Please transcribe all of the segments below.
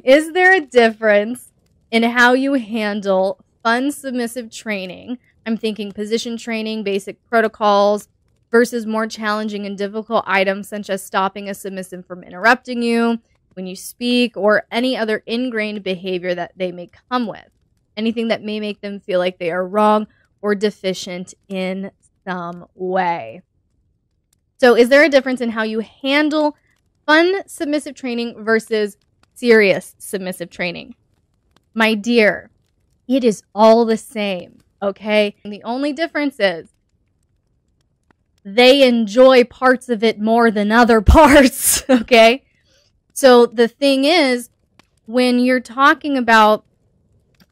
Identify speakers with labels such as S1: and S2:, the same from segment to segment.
S1: Is there a difference in how you handle fun submissive training? I'm thinking position training, basic protocols, versus more challenging and difficult items such as stopping a submissive from interrupting you when you speak, or any other ingrained behavior that they may come with. Anything that may make them feel like they are wrong or deficient in some way. So is there a difference in how you handle fun submissive training versus serious submissive training? My dear, it is all the same, okay? And the only difference is they enjoy parts of it more than other parts, okay? So the thing is, when you're talking about,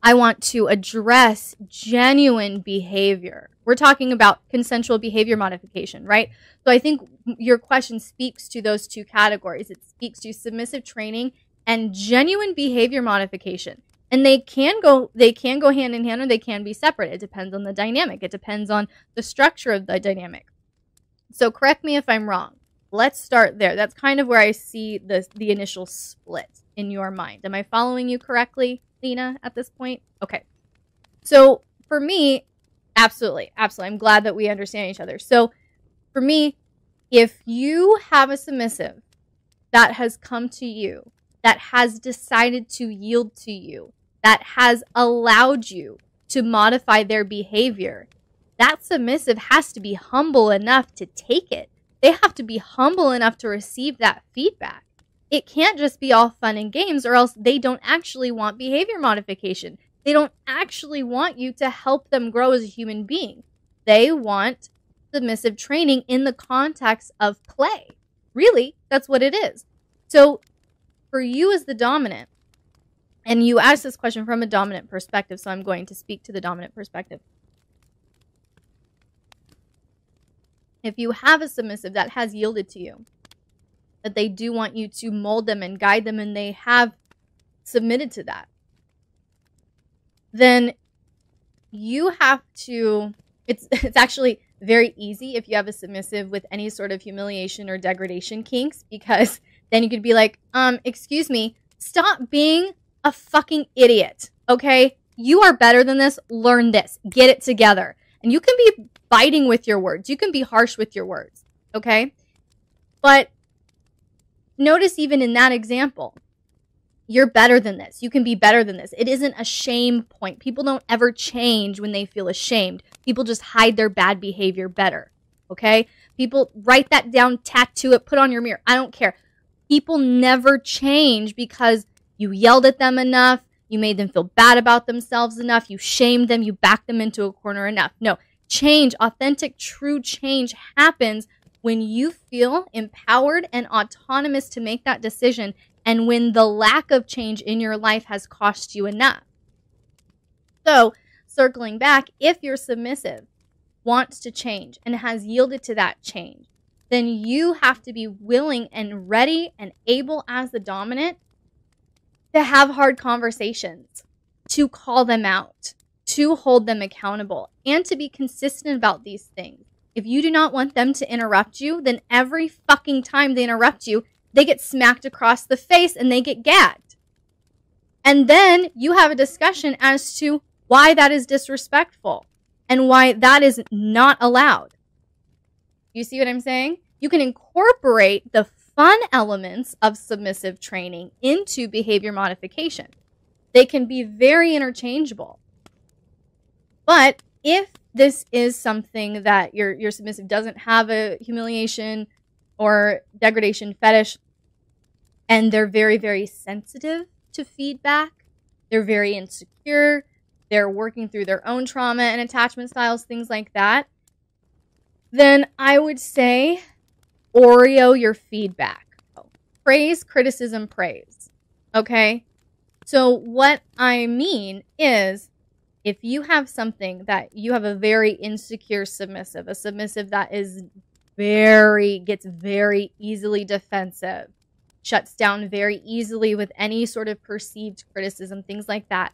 S1: I want to address genuine behavior, we're talking about consensual behavior modification, right? So I think your question speaks to those two categories. It speaks to submissive training and genuine behavior modification. And they can go hand in hand, or they can be separate. It depends on the dynamic. It depends on the structure of the dynamic. So correct me if I'm wrong. Let's start there. That's kind of where I see the initial split in your mind. Am I following you correctly, Lena, at this point? Okay. So for me, absolutely. I'm glad that we understand each other. So for me, if you have a submissive that has come to you, that has decided to yield to you, that has allowed you to modify their behavior, that submissive has to be humble enough to take it. They have to be humble enough to receive that feedback. It can't just be all fun and games, or else they don't actually want behavior modification. They don't actually want you to help them grow as a human being. They want submissive training in the context of play. Really, that's what it is. So for you as the dominant, and you asked this question from a dominant perspective, so I'm going to speak to the dominant perspective. If you have a submissive that has yielded to you, that they do want you to mold them and guide them, and they have submitted to that, then you have to, it's actually very easy if you have a submissive with any sort of humiliation or degradation kinks, because then you could be like, excuse me, stop being a fucking idiot, okay? You are better than this. Learn this. Get it together. And you can be biting with your words. You can be harsh with your words, okay? But notice even in that example, you're better than this. You can be better than this. It isn't a shame point. People don't ever change when they feel ashamed. People just hide their bad behavior better, okay? People write that down, tattoo it, put on your mirror. I don't care. People never change because you yelled at them enough, you made them feel bad about themselves enough, you shamed them, you backed them into a corner enough. No, change, authentic, true change happens when you feel empowered and autonomous to make that decision, and when the lack of change in your life has cost you enough. So, circling back, if your submissive wants to change and has yielded to that change, then you have to be willing and ready and able as the dominant to have hard conversations, to call them out, to hold them accountable, and to be consistent about these things. If you do not want them to interrupt you, then every fucking time they interrupt you, they get smacked across the face and they get gagged. And then you have a discussion as to why that is disrespectful and why that is not allowed. You see what I'm saying? You can incorporate the fun elements of submissive training into behavior modification. They can be very interchangeable. But if this is something that your submissive doesn't have a humiliation or degradation fetish, and they're very, very sensitive to feedback, they're very insecure, they're working through their own trauma and attachment styles, things like that, then I would say Oreo your feedback. Praise, criticism, praise. Okay? So what I mean is, if you have something that you have a very insecure submissive, a submissive that is gets very easily defensive, shuts down very easily with any sort of perceived criticism, things like that,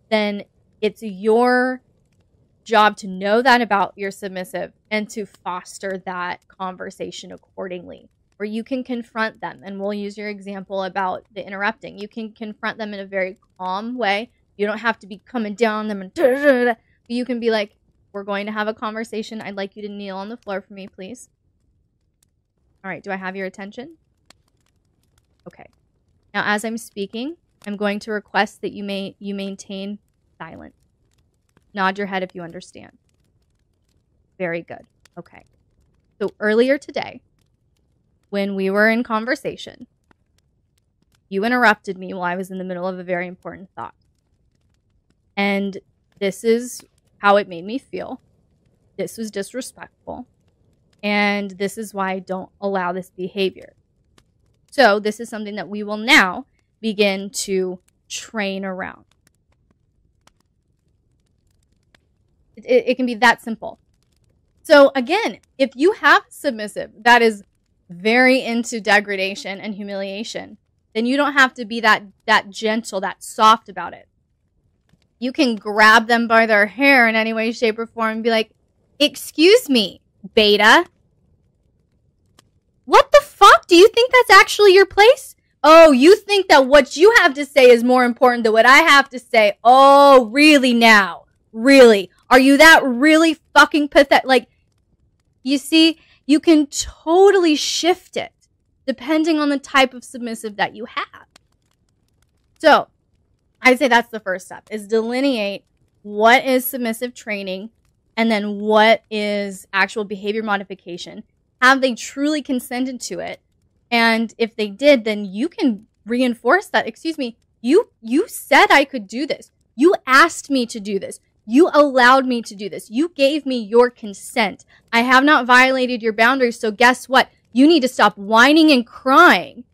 S1: then it's your job to know that about your submissive and to foster that conversation accordingly. where you can confront them. And we'll use your example about the interrupting. You can confront them in a very calm way. You don't have to be coming down on them and you can be like, we're going to have a conversation. I'd like you to kneel on the floor for me, please. All right, do I have your attention? Okay. Now, as I'm speaking, I'm going to request that you maintain silence. Nod your head if you understand. Very good. Okay. So earlier today, when we were in conversation, you interrupted me while I was in the middle of a very important thought. And this is how it made me feel. This was disrespectful. And this is why I don't allow this behavior. So this is something that we will now begin to train around. It can be that simple. So again, if you have a submissive that is very into degradation and humiliation, then you don't have to be that gentle, that soft about it. You can grab them by their hair in any way, shape, or form and be like, excuse me, beta. What the fuck? Do you think that's actually your place? Oh, you think that what you have to say is more important than what I have to say? Oh, really now? Really? Are you that really fucking pathetic? Like, you see, you can totally shift it depending on the type of submissive that you have. So, I'd say that's the first step, is delineate what is submissive training and then what is actual behavior modification. Have they truly consented to it? And if they did, then you can reinforce that. Excuse me, you said I could do this. You asked me to do this. You allowed me to do this. You gave me your consent. I have not violated your boundaries, so guess what? You need to stop whining and crying.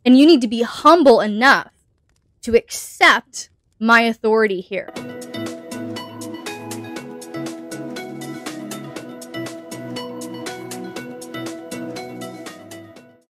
S1: And you need to be humble enough to accept my authority here.